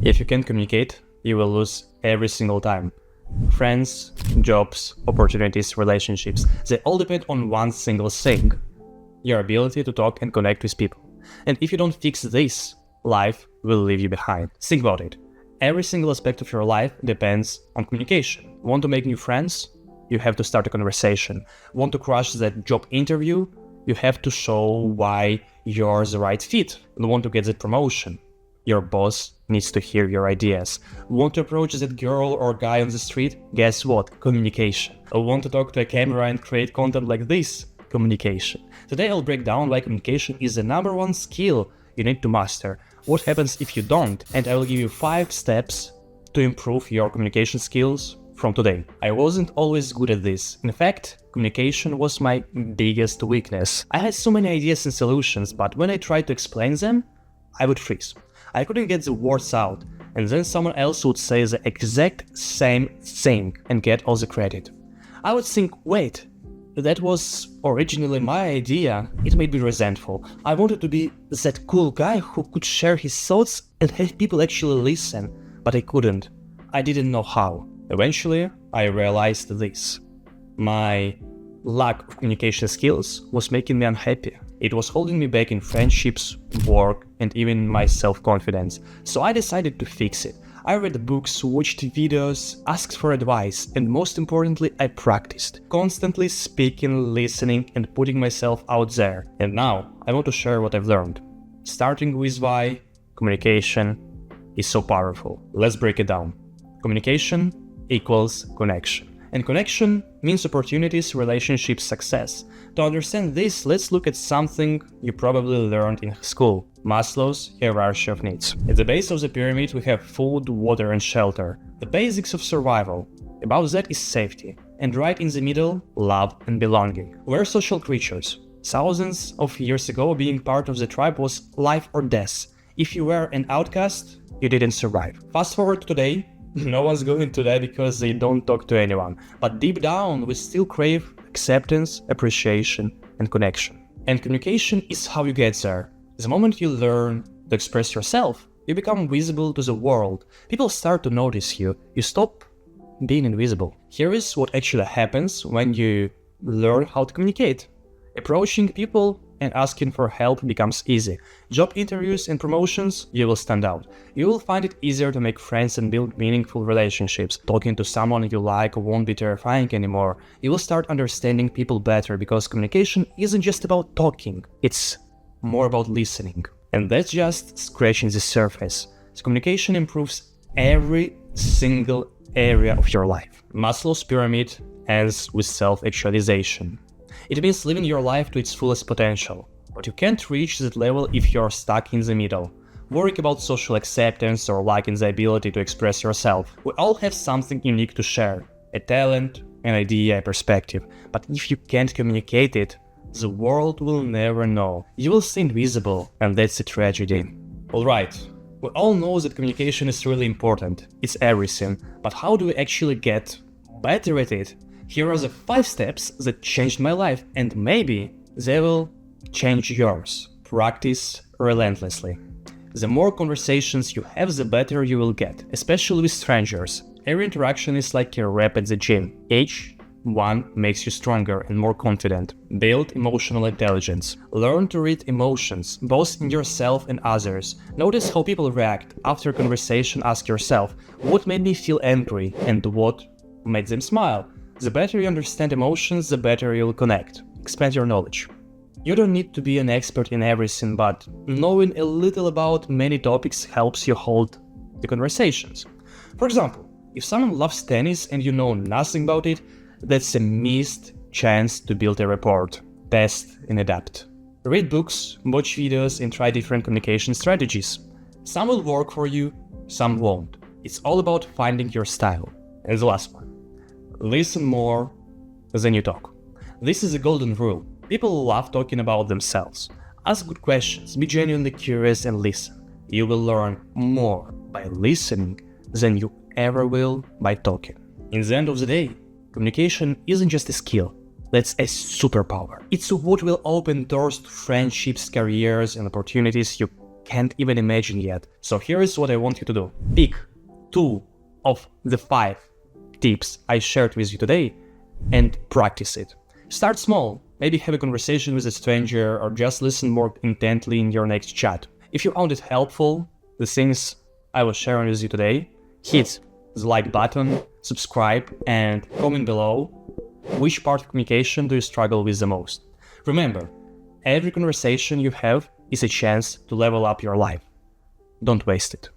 If you can't communicate, you will lose every single time. Friends, jobs, opportunities, relationships, they all depend on one single thing: your ability to talk and connect with people. And if you don't fix this, life will leave you behind. Think about it. Every single aspect of your life depends on communication. Want to make new friends? You have to start a conversation. Want to crush that job interview? You have to show why you're the right fit. And want to get that promotion? Your boss needs to hear your ideas. Want to approach that girl or guy on the street? Guess what? Communication. Want to talk to a camera and create content like this? Communication. Today I'll break down why communication is the #1 skill you need to master, what happens if you don't, and I will give you 5 steps to improve your communication skills from today. I wasn't always good at this. In fact, communication was my biggest weakness. I had so many ideas and solutions, but when I tried to explain them, I would freeze. I couldn't get the words out, and then someone else would say the exact same thing and get all the credit. I would think, wait, that was originally my idea. It made me resentful. I wanted to be that cool guy who could share his thoughts and have people actually listen, but I couldn't. I didn't know how. Eventually, I realized this. My lack of communication skills was making me unhappy. It was holding me back in friendships, work, and even my self-confidence. So I decided to fix it. I read books, watched videos, asked for advice, and most importantly, I practiced. Constantly speaking, listening, and putting myself out there. And now, I want to share what I've learned. Starting with why communication is so powerful. Let's break it down. Communication equals connection. And connection means opportunities, relationships, success. To understand this, let's look at something you probably learned in school: Maslow's hierarchy of needs. At the base of the pyramid, we have food, water, and shelter, the basics of survival. Above that is safety. And right in the middle, love and belonging. We're social creatures. Thousands of years ago, being part of the tribe was life or death. If you were an outcast, you didn't survive. Fast forward to today, no one's going to die because they don't talk to anyone. But deep down, we still crave acceptance, appreciation, and connection. And communication is how you get there. The moment you learn to express yourself, you become visible to the world. People start to notice you. You stop being invisible. Here is what actually happens when you learn how to communicate. Approaching people and asking for help becomes easy. Job interviews and promotions, you will stand out. You will find it easier to make friends and build meaningful relationships. Talking to someone you like won't be terrifying anymore. You will start understanding people better because communication isn't just about talking. It's more about listening. And that's just scratching the surface. So communication improves every single area of your life. Maslow's pyramid ends with self-actualization. It means living your life to its fullest potential. But you can't reach that level if you're stuck in the middle, worrying about social acceptance or lacking the ability to express yourself. We all have something unique to share, a talent, an idea, a perspective. But if you can't communicate it, the world will never know. You will stay invisible, and that's a tragedy. Alright, we all know that communication is really important. It's everything. But how do we actually get better at it? Here are the 5 steps that changed my life, and maybe they will change yours. Practice relentlessly. The more conversations you have, the better you will get, especially with strangers. Every interaction is like a rep at the gym. Each one makes you stronger and more confident. Build emotional intelligence. Learn to read emotions, both in yourself and others. Notice how people react. After a conversation, ask yourself, what made me feel angry and what made them smile? The better you understand emotions, the better you'll connect. Expand your knowledge. You don't need to be an expert in everything, but knowing a little about many topics helps you hold the conversations. For example, if someone loves tennis and you know nothing about it, that's a missed chance to build a rapport. Test and adapt. Read books, watch videos, and try different communication strategies. Some will work for you, some won't. It's all about finding your style. And the last one. Listen more than you talk. This is a golden rule. People love talking about themselves. Ask good questions, be genuinely curious and listen. You will learn more by listening than you ever will by talking. In the end of the day, communication isn't just a skill, that's a superpower. It's what will open doors to friendships, careers, and opportunities you can't even imagine yet. So here is what I want you to do. Pick 2 of the 5 tips I shared with you today and practice it. Start small. Maybe have a conversation with a stranger or just listen more intently in your next chat. If you found it helpful, the things I was sharing with you today, hit the like button, subscribe, and comment below which part of communication do you struggle with the most. Remember, every conversation you have is a chance to level up your life. Don't waste it.